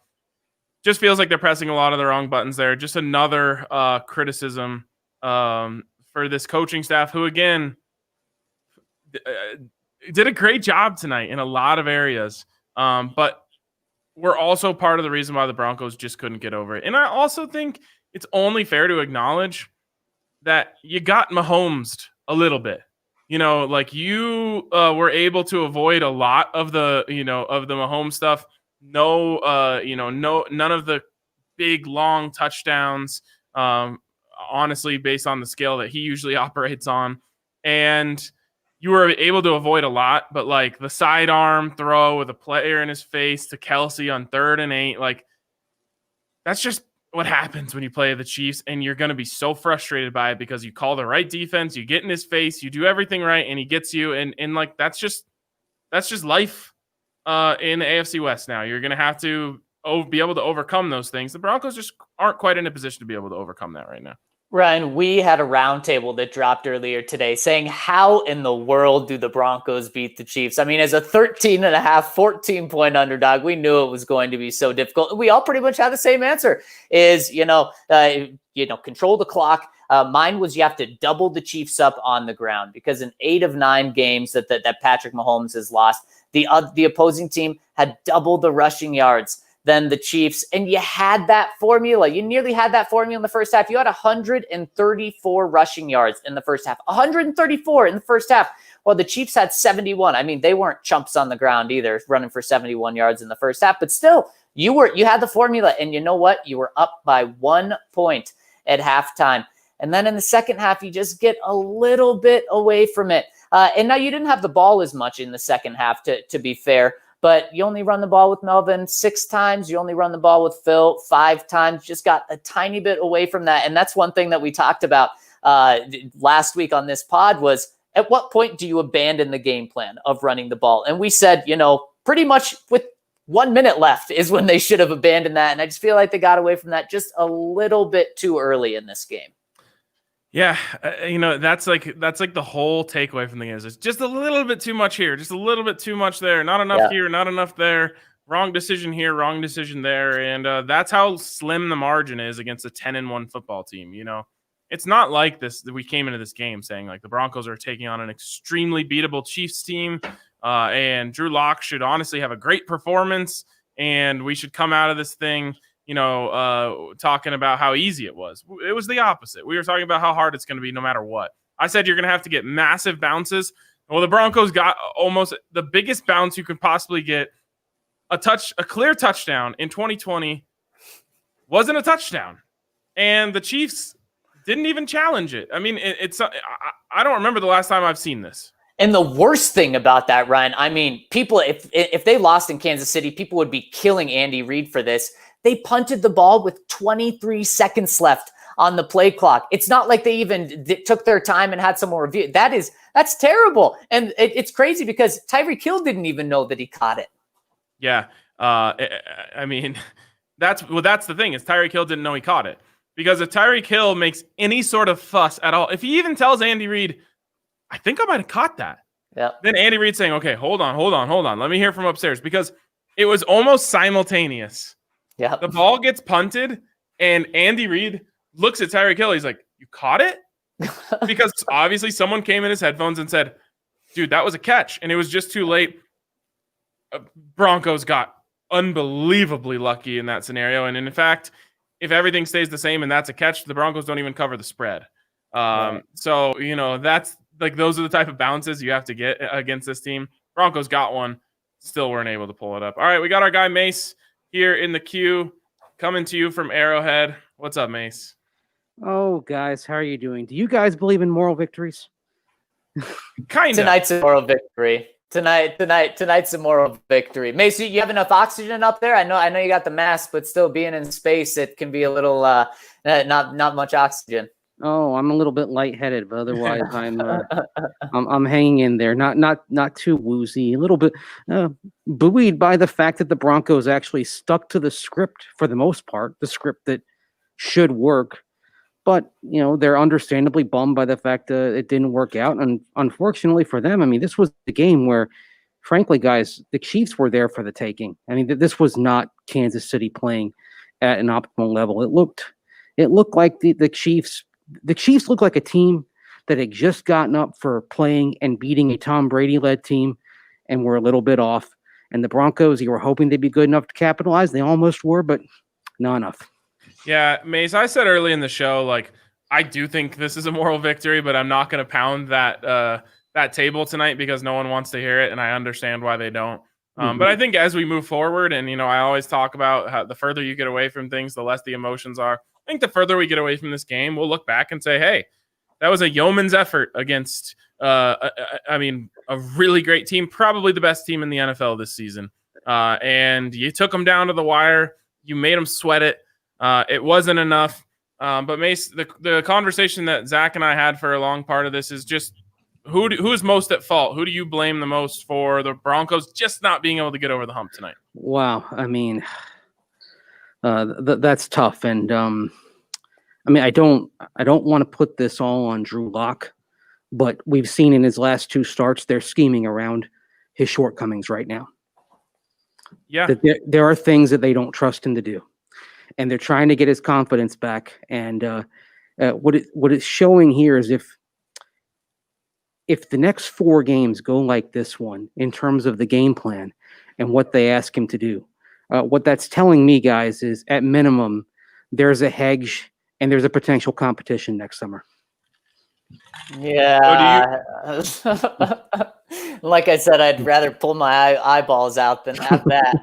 Speaker 1: just feels like they're pressing a lot of the wrong buttons there. Just another criticism for this coaching staff who, again, did a great job tonight in a lot of areas. But we're also part of the reason why the Broncos just couldn't get over it. And I also think it's only fair to acknowledge that you got Mahomes a little bit. You were able to avoid a lot of the Mahomes stuff. None of the big long touchdowns. Honestly, based on the scale that he usually operates on, and you were able to avoid a lot. But like the sidearm throw with a player in his face to Kelsey on 3rd and 8, like that's just what happens when you play the Chiefs, and you're going to be so frustrated by it because you call the right defense, you get in his face, you do everything right, and he gets you. And like, that's just life in the AFC West now. You're going to have to be able to overcome those things. The Broncos just aren't quite in a position to be able to overcome that right now.
Speaker 2: Ryan, we had a roundtable that dropped earlier today saying, how in the world do the Broncos beat the Chiefs? I mean, as a 14-point underdog, we knew it was going to be so difficult. We all pretty much had the same answer, is, control the clock, Mine was you have to double the Chiefs up on the ground, because in 8 of 9 games that Patrick Mahomes has lost, the opposing team had double the rushing yards than the Chiefs. And you had that formula. You nearly had that formula in the first half. You had 134 rushing yards in the first half. 134 in the first half. Well, the Chiefs had 71. I mean, they weren't chumps on the ground either, running for 71 yards in the first half. But still, you had the formula. And you know what? You were up by 1 point at halftime. And then in the second half, you just get a little bit away from it. And now you didn't have the ball as much in the second half, to be fair. But you only run the ball with Melvin 6 times. You only run the ball with Phil 5 times. Just got a tiny bit away from that. And that's one thing that we talked about last week on this pod was, at what point do you abandon the game plan of running the ball? And we said, pretty much with 1 minute left is when they should have abandoned that. And I just feel like they got away from that just a little bit too early in this game.
Speaker 1: Yeah, that's like the whole takeaway from the game is it's just a little bit too much here, just a little bit too much there, not enough here, not enough there, wrong decision here, wrong decision there, and that's how slim the margin is against a 10-1 football team. It's not like this that we came into this game saying like the Broncos are taking on an extremely beatable Chiefs team, and Drew Lock should honestly have a great performance, and we should come out of this thing talking about how easy it was. It was the opposite. We were talking about how hard it's going to be no matter what. I said you're going to have to get massive bounces. Well, the Broncos got almost the biggest bounce you could possibly get. A clear touchdown in 2020 wasn't a touchdown. And the Chiefs didn't even challenge it. I mean, I don't remember the last time I've seen this.
Speaker 2: And the worst thing about that, Ryan, I mean, people, if they lost in Kansas City, people would be killing Andy Reid for this. They punted the ball with 23 seconds left on the play clock. It's not like they even took their time and had some more review. That's terrible. And it's crazy because Tyreek Hill didn't even know that he caught it.
Speaker 1: Yeah. I mean, that's the thing is Tyreek Hill didn't know he caught it, because if Tyreek Hill makes any sort of fuss at all, if he even tells Andy Reid, I think I might have caught that.
Speaker 2: Yeah.
Speaker 1: Then Andy Reid saying, okay, hold on. Let me hear from upstairs, because it was almost simultaneous.
Speaker 2: Yeah.
Speaker 1: The ball gets punted and Andy Reid looks at Tyreek Hill. He's like, you caught it? Because obviously someone came in his headphones and said, dude, that was a catch. And it was just too late. Broncos got unbelievably lucky in that scenario. And in fact, if everything stays the same and that's a catch, the Broncos don't even cover the spread. Right. So, that's like, those are the type of bounces you have to get against this team. Broncos got one, still weren't able to pull it up. All right, we got our guy Mace here in the queue, coming to you from Arrowhead. What's up, Mace?
Speaker 3: Oh, guys, how are you doing? Do you guys believe in moral victories?
Speaker 1: Kind of.
Speaker 2: Tonight's a moral victory. Tonight's a moral victory. Mace, you have enough oxygen up there? I know you got the mask, but still being in space, it can be a little not much oxygen.
Speaker 3: Oh, I'm a little bit lightheaded, but otherwise I'm hanging in there. Not too woozy. A little bit buoyed by the fact that the Broncos actually stuck to the script for the most part, the script that should work. But they're understandably bummed by the fact that it didn't work out. And unfortunately for them, I mean, this was the game where, frankly, guys, the Chiefs were there for the taking. I mean, this was not Kansas City playing at an optimal level. It looked like the Chiefs. The Chiefs look like a team that had just gotten up for playing and beating a Tom Brady-led team and were a little bit off. And the Broncos, you were hoping they'd be good enough to capitalize. They almost were, but not enough.
Speaker 1: Yeah, Mace, I said early in the show, like, I do think this is a moral victory, but I'm not going to pound that table tonight because no one wants to hear it, and I understand why they don't. But I think as we move forward, and, I always talk about how the further you get away from things, the less the emotions are. I think the further we get away from this game, we'll look back and say, hey, that was a yeoman's effort against, a really great team, probably the best team in the NFL this season. And you took them down to the wire. You made them sweat it. It wasn't enough. But Mace, the conversation that Zach and I had for a long part of this is just who's most at fault? Who do you blame the most for the Broncos just not being able to get over the hump tonight?
Speaker 3: Wow. I mean, that's tough. And I don't want to put this all on Drew Lock, but we've seen in his last 2 starts, they're scheming around his shortcomings right now.
Speaker 1: Yeah.
Speaker 3: That there are things that they don't trust him to do. And they're trying to get his confidence back. And what it's showing here is if the next 4 games go like this one in terms of the game plan and what they ask him to do, what that's telling me, guys, is at minimum there's a hedge and there's a potential competition next summer.
Speaker 2: Yeah. Like I said, I'd rather pull my eyeballs out than have that.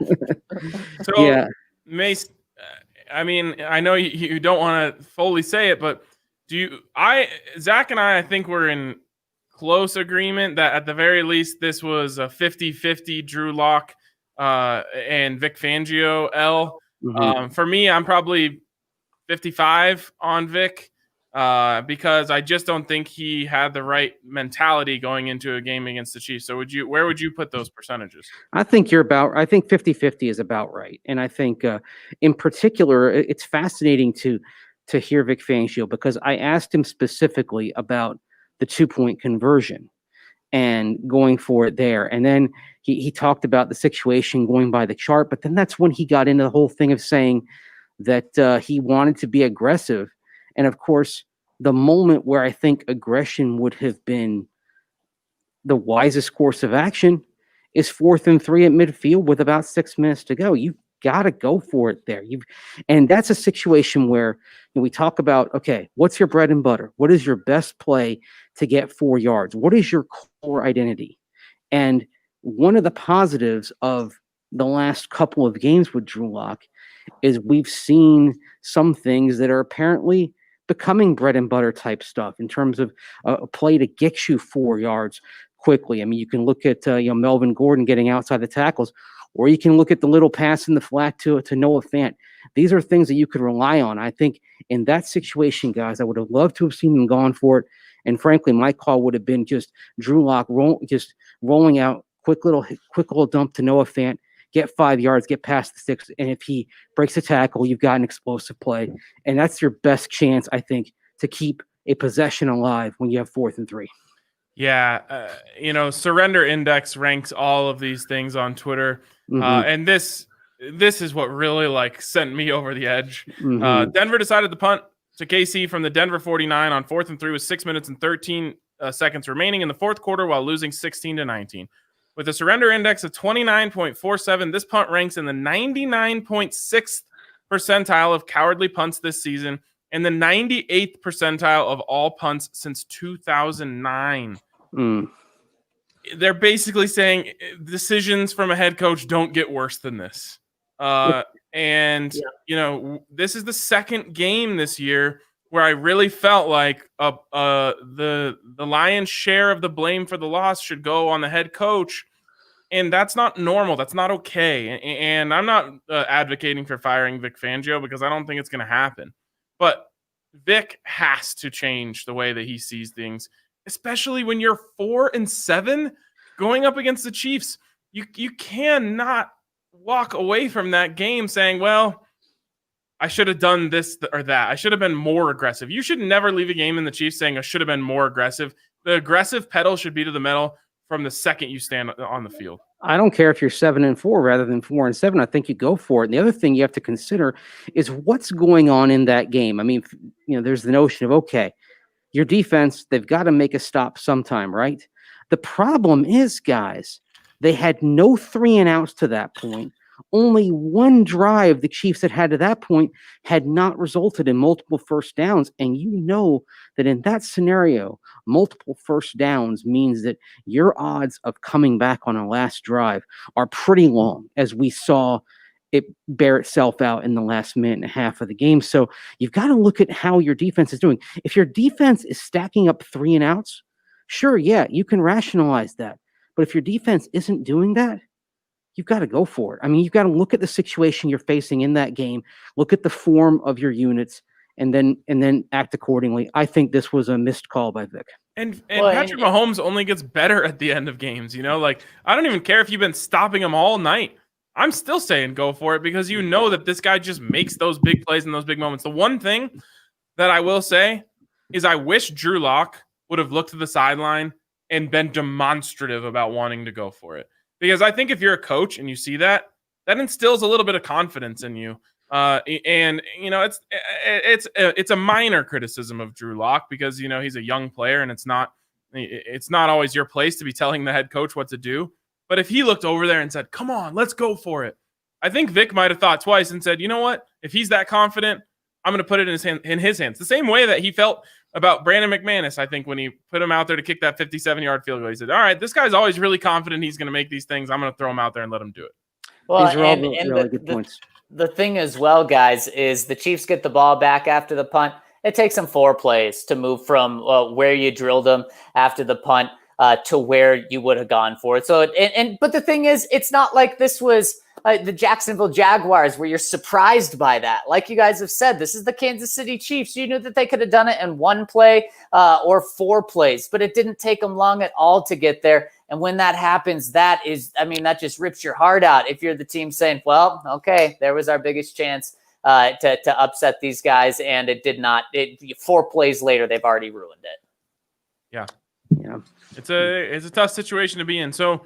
Speaker 1: So,
Speaker 3: yeah,
Speaker 1: Mace, I mean, I know you don't want to fully say it, but Zach and I think we're in close agreement that at the very least this was a 50-50 Drew Lock and Vic Fangio L. For me, I'm probably 55 on Vic because I just don't think he had the right mentality going into a game against the Chiefs. So where would you put those percentages?
Speaker 3: I think 50-50 is about right. And I think in particular, it's fascinating to hear Vic Fangio because I asked him specifically about the 2-point conversion and going for it there. And then he talked about the situation going by the chart, but then that's when he got into the whole thing of saying that he wanted to be aggressive. And of course, the moment where I think aggression would have been the wisest course of action is 4th and 3 at midfield with about 6 minutes to go. You've got to go for it there. And that's a situation where we talk about, okay, what's your bread and butter? What is your best play to get 4 yards? What is your core identity? And one of the positives of the last couple of games with Drew Lock is we've seen some things that are apparently becoming bread and butter type stuff in terms of a play to get you 4 yards quickly. I mean, you can look at Melvin Gordon getting outside the tackles, or you can look at the little pass in the flat to Noah Fant. These are things that you could rely on. I think in that situation, guys, I would have loved to have seen them gone for it. And frankly, my call would have been just Drew Lock just rolling out quick little dump to Noah Fant, get 5 yards, get past the 6. And if he breaks a tackle, you've got an explosive play. And that's your best chance, I think, to keep a possession alive when you have 4th and 3.
Speaker 1: Yeah. Surrender Index ranks all of these things on Twitter. And this is what really sent me over the edge. Denver decided to punt to KC from the Denver 49 on 4th and 3 with 6 minutes and 13 seconds remaining in the fourth quarter while losing 16-19. With a surrender index of 29.47, this punt ranks in the 99.6th percentile of cowardly punts this season and the 98th percentile of all punts since 2009. They're basically saying decisions from a head coach don't get worse than this. This is the second game this year where I really felt like the lion's share of the blame for the loss should go on the head coach. And that's not normal. That's not okay. And I'm not advocating for firing Vic Fangio because I don't think it's going to happen. But Vic has to change the way that he sees things, especially when you're 4-7 going up against the Chiefs. You cannot walk away from that game saying, well, I should have done this or that. I should have been more aggressive. You should never leave a game in the Chiefs saying I should have been more aggressive. The aggressive pedal should be to the metal from the second you stand on the field.
Speaker 3: I don't care if you're 7-4 rather than 4-7. I think you go for it. And the other thing you have to consider is what's going on in that game. I mean, there's the notion of, okay, your defense, they've got to make a stop sometime, right? The problem is, guys, they had no 3-and-outs to that point. Only one drive the Chiefs had to that point had not resulted in multiple first downs. And you know that in that scenario, multiple first downs means that your odds of coming back on a last drive are pretty long, as we saw it bear itself out in the last minute and a half of the game. So you've got to look at how your defense is doing. If your defense is stacking up 3-and-outs, sure, yeah, you can rationalize that. But if your defense isn't doing that, you've got to go for it. I mean, you've got to look at the situation you're facing in that game, look at the form of your units, and then act accordingly. I think this was a missed call by Vic.
Speaker 1: And Patrick Mahomes only gets better at the end of games, I don't even care if you've been stopping him all night. I'm still saying go for it because you know that this guy just makes those big plays in those big moments. The one thing that I will say is I wish Drew Lock would have looked to the sideline and been demonstrative about wanting to go for it. Because I think if you're a coach and you see that, that instills a little bit of confidence in you. And it's a minor criticism of Drew Lock because he's a young player and it's not always your place to be telling the head coach what to do. But if he looked over there and said, "Come on, let's go for it," I think Vic might have thought twice and said, "You know what? If he's that confident, I'm going to put it in his hands." The same way that he felt about Brandon McManus, I think, when he put him out there to kick that 57-yard field goal. He said, "All right, this guy's always really confident he's going to make these things. I'm going to throw him out there and let him do it."
Speaker 2: Well,
Speaker 3: These are all really good points.
Speaker 2: The thing as well, guys, is the Chiefs get the ball back after the punt. It takes them 4 plays to move from where you drilled them after the punt to where you would have gone for it. So, but the thing is, it's not like this was the Jacksonville Jaguars where you're surprised by that. Like you guys have said, this is the Kansas City Chiefs. You knew that they could have done it in 1 play or 4 plays, but it didn't take them long at all to get there. And when that happens, that just rips your heart out. If you're the team saying, well, okay, there was our biggest chance to upset these guys, and it did not. 4 plays later, they've already ruined it.
Speaker 1: Yeah. It's a tough situation to be in. So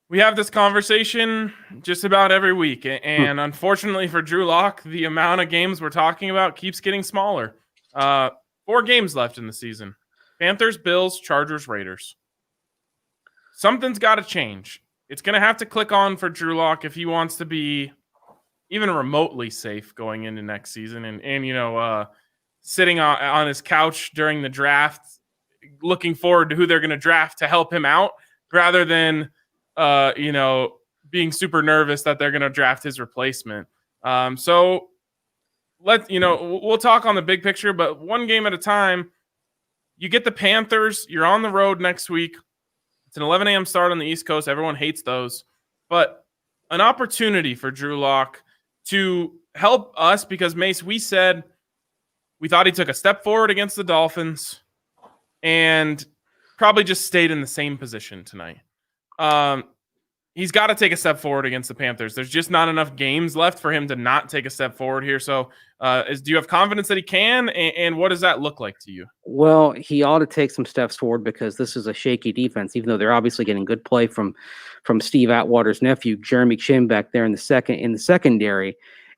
Speaker 1: we have this conversation just about every week, and unfortunately for Drew Lock, the amount of games we're talking about keeps getting smaller. 4 games left in the season: Panthers, Bills, Chargers, Raiders. Something's got to change. It's going to have to click on for Drew Lock if he wants to be even remotely safe going into next season. And sitting on his couch during the draft, looking forward to who they're going to draft to help him out, rather than being super nervous that they're going to draft his replacement. So we'll talk on the big picture, but one game at a time. You get the Panthers. You're on the road next week. It's an 11 a.m. start on the East Coast. Everyone hates those. But an opportunity for Drew Lock to help us because, Mace, we said we thought he took a step forward against the Dolphins and probably just stayed in the same position tonight. He's got to take a step forward against the Panthers. There's just not enough games left for him to not take a step forward here. So do you have confidence that he can? And what does that look like to you?
Speaker 3: Well, he ought to take some steps forward because this is a shaky defense, even though they're obviously getting good play from Steve Atwater's nephew, Jeremy Chin, back there in the secondary.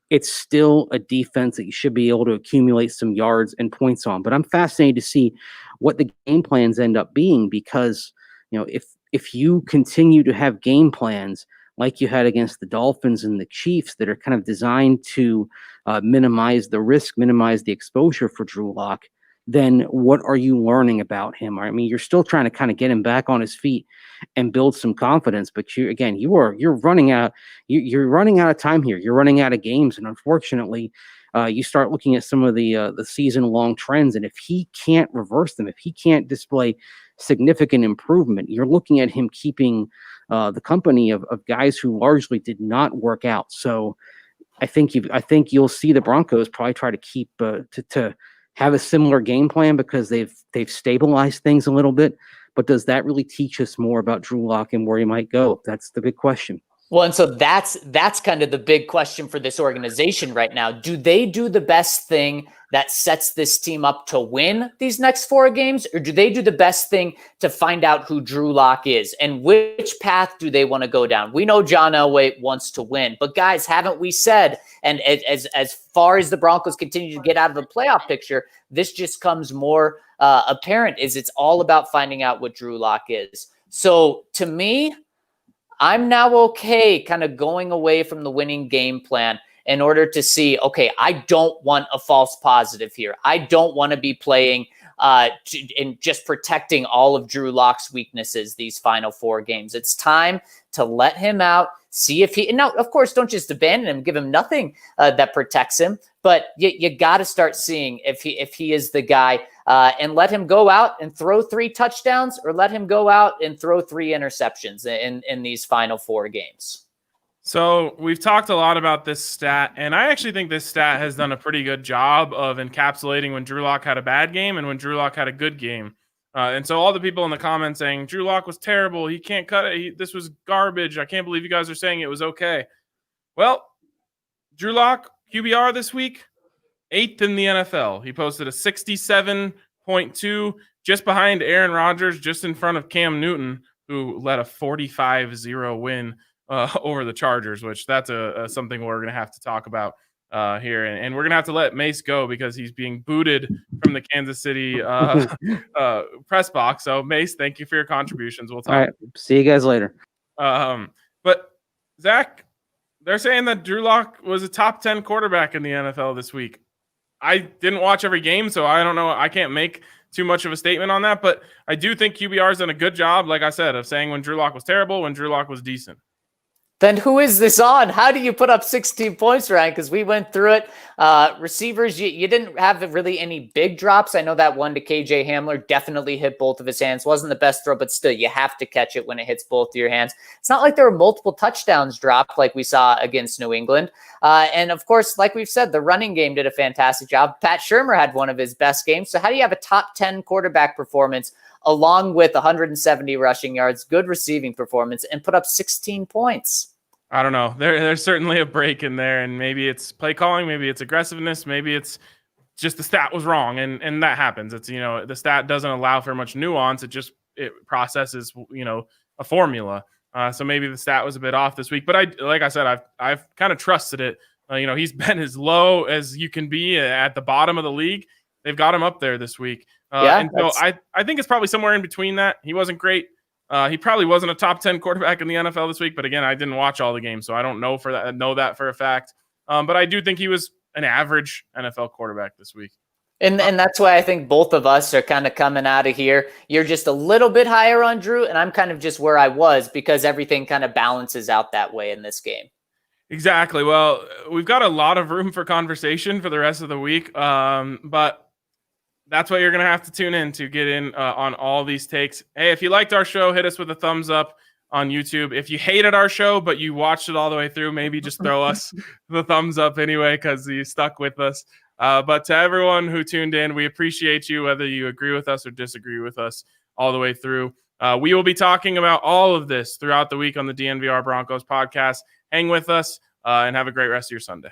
Speaker 3: It's still a defense that you should be able to accumulate some yards and points on. But I'm fascinated to see what the game plans end up being because, if you continue to have game plans like you had against the Dolphins and the Chiefs that are kind of designed to minimize the risk, minimize the exposure for Drew Lock, then what are you learning about him? I mean, you're still trying to kind of get him back on his feet and build some confidence, but you're running out. You're running out of time here. You're running out of games, and unfortunately, you start looking at some of the season-long trends, and if he can't reverse them, if he can't display significant improvement, you're looking at him keeping the company of guys who largely did not work out. So I think you'll see the Broncos probably try to keep to have a similar game plan because they've stabilized things a little bit. But does that really teach us more about Drew Lock and where he might go? That's the big question.
Speaker 2: Well, and so that's kind of the big question for this organization right now. Do they do the best thing that sets this team up to win these next 4 games, or do they do the best thing to find out who Drew Lock is and which path do they want to go down? We know John Elway wants to win, but guys, haven't we said, and as far as the Broncos continue to get out of the playoff picture, this just comes more apparent, is it's all about finding out what Drew Lock is. So to me, I'm now okay kind of going away from the winning game plan in order to see, okay, I don't want a false positive here. I don't want to be playing and just protecting all of Drew Lock's weaknesses these final 4 games. It's time to let him out, see if he, now, of course, don't just abandon him, give him nothing that protects him, but you got to start seeing if he is the guy and let him go out and throw 3 touchdowns or let him go out and throw 3 interceptions in these final 4 games.
Speaker 1: So we've talked a lot about this stat, and I actually think this stat has done a pretty good job of encapsulating when Drew Lock had a bad game and when Drew Lock had a good game. And so all the people in the comments saying Drew Lock was terrible, he can't cut it, this was garbage, I can't believe you guys are saying it was okay. Well, Drew Lock, QBR this week, 8th in the NFL. He posted a 67.2, just behind Aaron Rodgers, just in front of Cam Newton, who led a 45-0 win over the Chargers, which that's something we're going to have to talk about here, and we're gonna have to let Mace go because he's being booted from the Kansas City press box. So Mace, thank you for your contributions. We'll talk.
Speaker 3: All right, see you guys later.
Speaker 1: But Zach, they're saying that Drew Lock was a top 10 quarterback in the NFL this week. I didn't watch every game, so I don't know. I can't make too much of a statement on that, but I do think QBR's done a good job, like I said, of saying when Drew Lock was terrible, when Drew Lock was decent.
Speaker 2: Then who is this on? How do you put up 16 points, Ryan? Because we went through it. Receivers, you didn't have really any big drops. I know that one to KJ Hamler definitely hit both of his hands. Wasn't the best throw, but still, you have to catch it when it hits both of your hands. It's not like there were multiple touchdowns dropped like we saw against New England. And of course, like we've said, the running game did a fantastic job. Pat Shurmur had one of his best games. So how do you have a top 10 quarterback performance along with 170 rushing yards, good receiving performance, and put up 16 points?
Speaker 1: I don't know. There's certainly a break in there, and maybe it's play calling, maybe it's aggressiveness, maybe it's just the stat was wrong, and that happens. It's, the stat doesn't allow for much nuance. It processes, a formula. So maybe the stat was a bit off this week, but I've kind of trusted it. He's been as low as you can be at the bottom of the league. They've got him up there this week. And so I think it's probably somewhere in between that. He wasn't great. He probably wasn't a top 10 quarterback in the NFL this week, but again, I didn't watch all the games, so I don't know that for a fact. But I do think he was an average NFL quarterback this week.
Speaker 2: And that's why I think both of us are kind of coming out of here. You're just a little bit higher on Drew, and I'm kind of just where I was because everything kind of balances out that way in this game.
Speaker 1: Exactly. Well, we've got a lot of room for conversation for the rest of the week, but that's what you're going to have to tune in to get in on all these takes. Hey, if you liked our show, hit us with a thumbs up on YouTube. If you hated our show, but you watched it all the way through, maybe just throw us the thumbs up anyway because you stuck with us. But to everyone who tuned in, we appreciate you, whether you agree with us or disagree with us all the way through. We will be talking about all of this throughout the week on the DNVR Broncos podcast. Hang with us and have a great rest of your Sunday.